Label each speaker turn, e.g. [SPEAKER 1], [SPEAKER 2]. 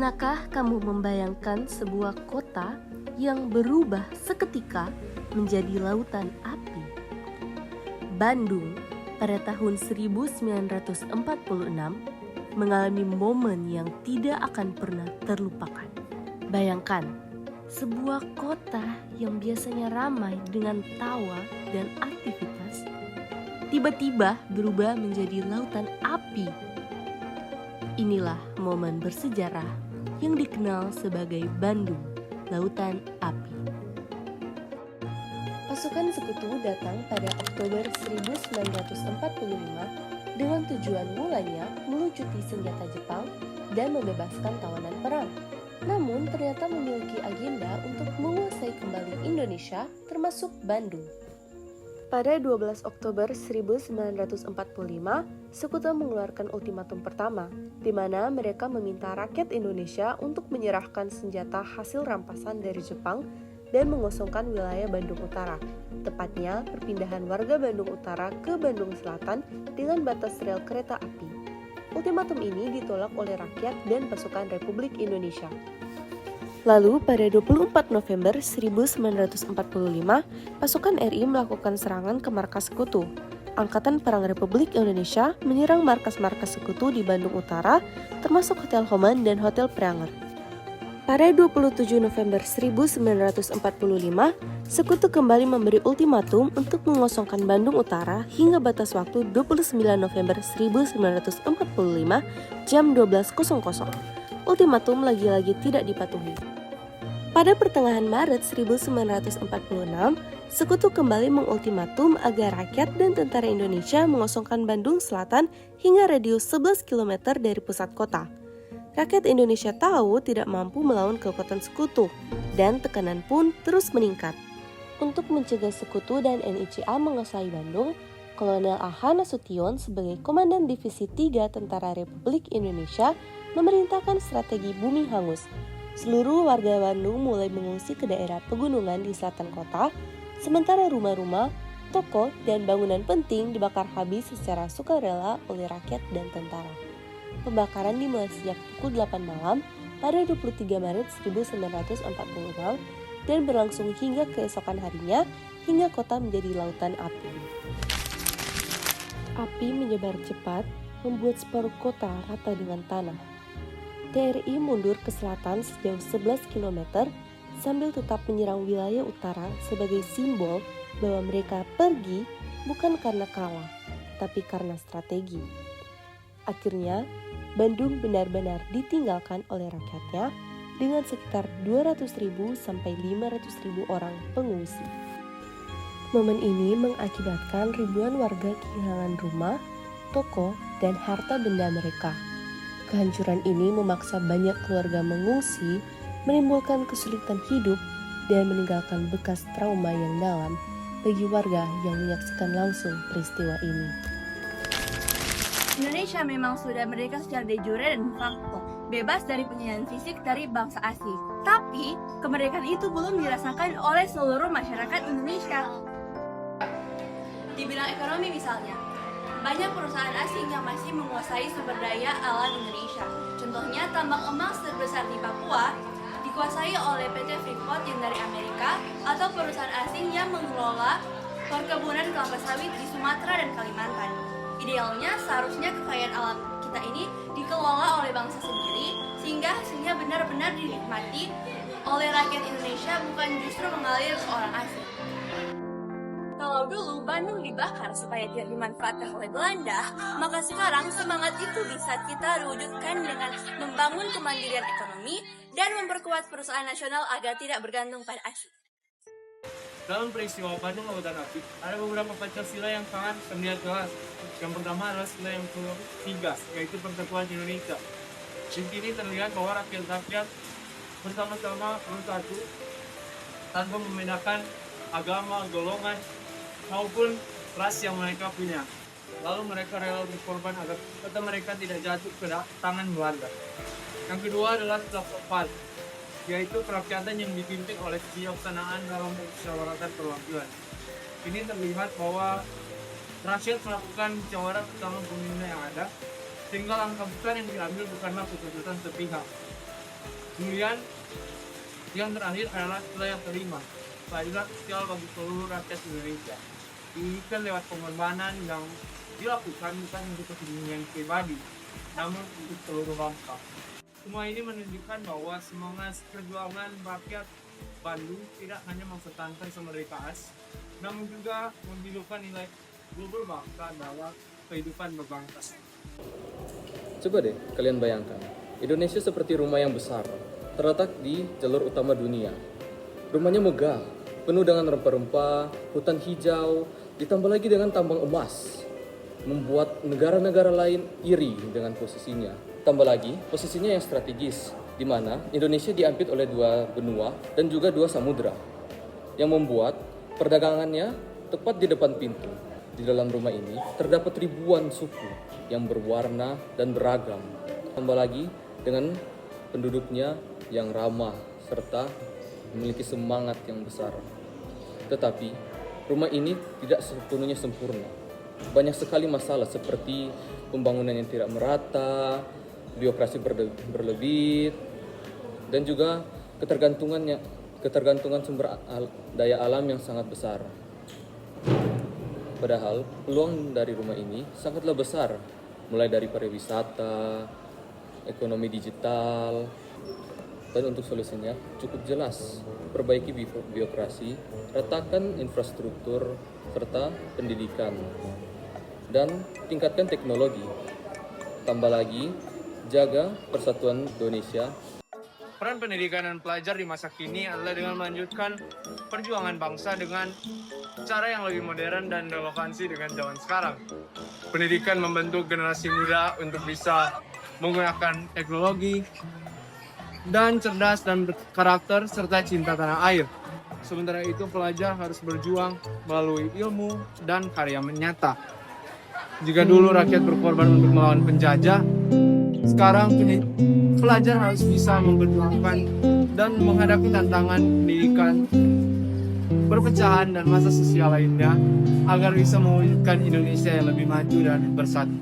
[SPEAKER 1] Pernahkah kamu membayangkan sebuah kota yang berubah seketika menjadi lautan api? Bandung pada tahun 1946 mengalami momen yang tidak akan pernah terlupakan. Bayangkan, sebuah kota yang biasanya ramai dengan tawa dan aktivitas, tiba-tiba berubah menjadi lautan api. Inilah momen bersejarah yang dikenal sebagai Bandung, Lautan Api. Pasukan sekutu datang pada Oktober 1945 dengan tujuan mulanya melucuti senjata Jepang dan membebaskan tawanan perang. Namun ternyata memiliki agenda untuk menguasai kembali Indonesia, termasuk Bandung. Pada 12 Oktober 1945, Sekutu mengeluarkan ultimatum pertama, di mana mereka meminta rakyat Indonesia untuk menyerahkan senjata hasil rampasan dari Jepang dan mengosongkan wilayah Bandung Utara, tepatnya perpindahan warga Bandung Utara ke Bandung Selatan dengan batas rel kereta api. Ultimatum ini ditolak oleh rakyat dan pasukan Republik Indonesia. Lalu pada 24 November 1945, pasukan RI melakukan serangan ke markas Sekutu. Angkatan Perang Republik Indonesia menyerang markas-markas Sekutu di Bandung Utara, termasuk Hotel Homan dan Hotel Preanger. Pada 27 November 1945, Sekutu kembali memberi ultimatum untuk mengosongkan Bandung Utara hingga batas waktu 29 November 1945 jam 12.00. Ultimatum lagi-lagi tidak dipatuhi. Pada pertengahan Maret 1946, Sekutu kembali mengultimatum agar rakyat dan tentara Indonesia mengosongkan Bandung Selatan hingga radius 11 km dari pusat kota. Rakyat Indonesia tahu tidak mampu melawan kekuatan Sekutu, dan tekanan pun terus meningkat. Untuk mencegah Sekutu dan NICA menguasai Bandung, Kolonel A.H. Nasution sebagai Komandan Divisi 3 Tentara Republik Indonesia memerintahkan strategi bumi hangus. Seluruh warga Bandung mulai mengungsi ke daerah pegunungan di selatan kota, sementara rumah-rumah, toko, dan bangunan penting dibakar habis secara sukarela oleh rakyat dan tentara. Pembakaran dimulai sejak pukul 8 malam pada 23 Maret 1946 dan berlangsung hingga keesokan harinya hingga kota menjadi lautan api. Api menyebar cepat, membuat separuh kota rata dengan tanah. TRI mundur ke selatan sejauh 11 km sambil tetap menyerang wilayah utara sebagai simbol bahwa mereka pergi bukan karena kalah, tapi karena strategi. Akhirnya, Bandung benar-benar ditinggalkan oleh rakyatnya dengan sekitar 200.000 sampai 500.000 orang pengungsi. Momen ini mengakibatkan ribuan warga kehilangan rumah, toko, dan harta benda mereka. Kehancuran ini memaksa banyak keluarga mengungsi, menimbulkan kesulitan hidup, dan meninggalkan bekas trauma yang dalam bagi warga yang menyaksikan langsung peristiwa ini.
[SPEAKER 2] Indonesia memang sudah merdeka secara de jure dan facto, bebas dari penjajahan fisik dari bangsa asing. Tapi, kemerdekaan itu belum dirasakan oleh seluruh masyarakat Indonesia. Di bidang ekonomi misalnya, banyak perusahaan asing yang masih menguasai sumber daya alam Indonesia. Contohnya, tambang emas terbesar di Papua dikuasai oleh PT Freeport yang dari Amerika, atau perusahaan asing yang mengelola perkebunan kelapa sawit di Sumatera dan Kalimantan. Idealnya, seharusnya kekayaan alam kita ini dikelola oleh bangsa sendiri, sehingga hasilnya benar-benar dinikmati oleh rakyat Indonesia, bukan justru mengalir ke orang asing. Kalau dulu Bandung dibakar supaya tidak dimanfaatkan oleh Belanda, maka sekarang semangat itu bisa kita wujudkan dengan membangun kemandirian ekonomi dan memperkuat perusahaan nasional agar tidak bergantung pada asing.
[SPEAKER 3] Dalam peristiwa Bandung Lautan Api, ada beberapa Pancasila yang sangat terlihat jelas. Yang pertama adalah sila yang ketiga, yaitu Persatuan Indonesia. Di sini terlihat bahwa rakyat-rakyat bersama-sama bersatu tanpa membedakan agama, golongan, maupun ras yang mereka punya. Lalu mereka rela berkorban agar kota mereka tidak jatuh ke tangan Belanda. Yang kedua adalah sila keempat, yaitu kerakyatan yang dipimpin oleh kebijaksanaan dalam musyawaratan perwakilan. Ini terlihat bahwa rakyat melakukan musyawarah bersama pemimpin yang ada, sehingga langkah besar yang diambil bukanlah keputusan sepihak. Kemudian yang terakhir adalah sila yang kelima, keadilan sosial bagi seluruh rakyat Indonesia. Diwujudkan lewat pengorbanan yang dilakukan bukan untuk kepentingan pribadi, namun untuk seluruh bangsa. Semua ini menunjukkan bahwa semangat perjuangan rakyat Bandung tidak hanya mempertahankan kemerdekaan, namun juga menghidupkan nilai luhur bangsa dalam kehidupan berbangsa.
[SPEAKER 4] Coba deh kalian bayangkan, Indonesia seperti rumah yang besar, terletak di jalur utama dunia. Rumahnya megah, penuh dengan rempah-rempah, hutan hijau, ditambah lagi dengan tambang emas, membuat negara-negara lain iri dengan posisinya. Tambah lagi, posisinya yang strategis, di mana Indonesia diapit oleh 2 benua dan juga 2 samudra, yang membuat perdagangannya tepat di depan pintu. Di dalam rumah ini terdapat ribuan suku yang berwarna dan beragam. Tambah lagi dengan penduduknya yang ramah serta memiliki semangat yang besar. Tetapi rumah ini tidak sepenuhnya sempurna. Banyak sekali masalah seperti pembangunan yang tidak merata, birokrasi berlebih, dan juga ketergantungan sumber daya alam yang sangat besar. Padahal peluang dari rumah ini sangatlah besar, mulai dari pariwisata, ekonomi digital, dan untuk solusinya cukup jelas, perbaiki birokrasi, ratakan infrastruktur, serta pendidikan, dan tingkatkan teknologi. Tambah lagi, jaga persatuan Indonesia.
[SPEAKER 3] Peran pendidikan dan pelajar di masa kini adalah dengan melanjutkan perjuangan bangsa dengan cara yang lebih modern dan relevansi dengan zaman sekarang. Pendidikan membentuk generasi muda untuk bisa menggunakan teknologi dan cerdas dan berkarakter serta cinta tanah air. Sementara itu pelajar harus berjuang melalui ilmu dan karya nyata. Jika dulu rakyat berkorban untuk melawan penjajah, sekarang pelajar harus bisa memperjuangkan dan menghadapi tantangan pendidikan, perpecahan dan masa sosial lainnya agar bisa mewujudkan Indonesia yang lebih maju dan bersatu.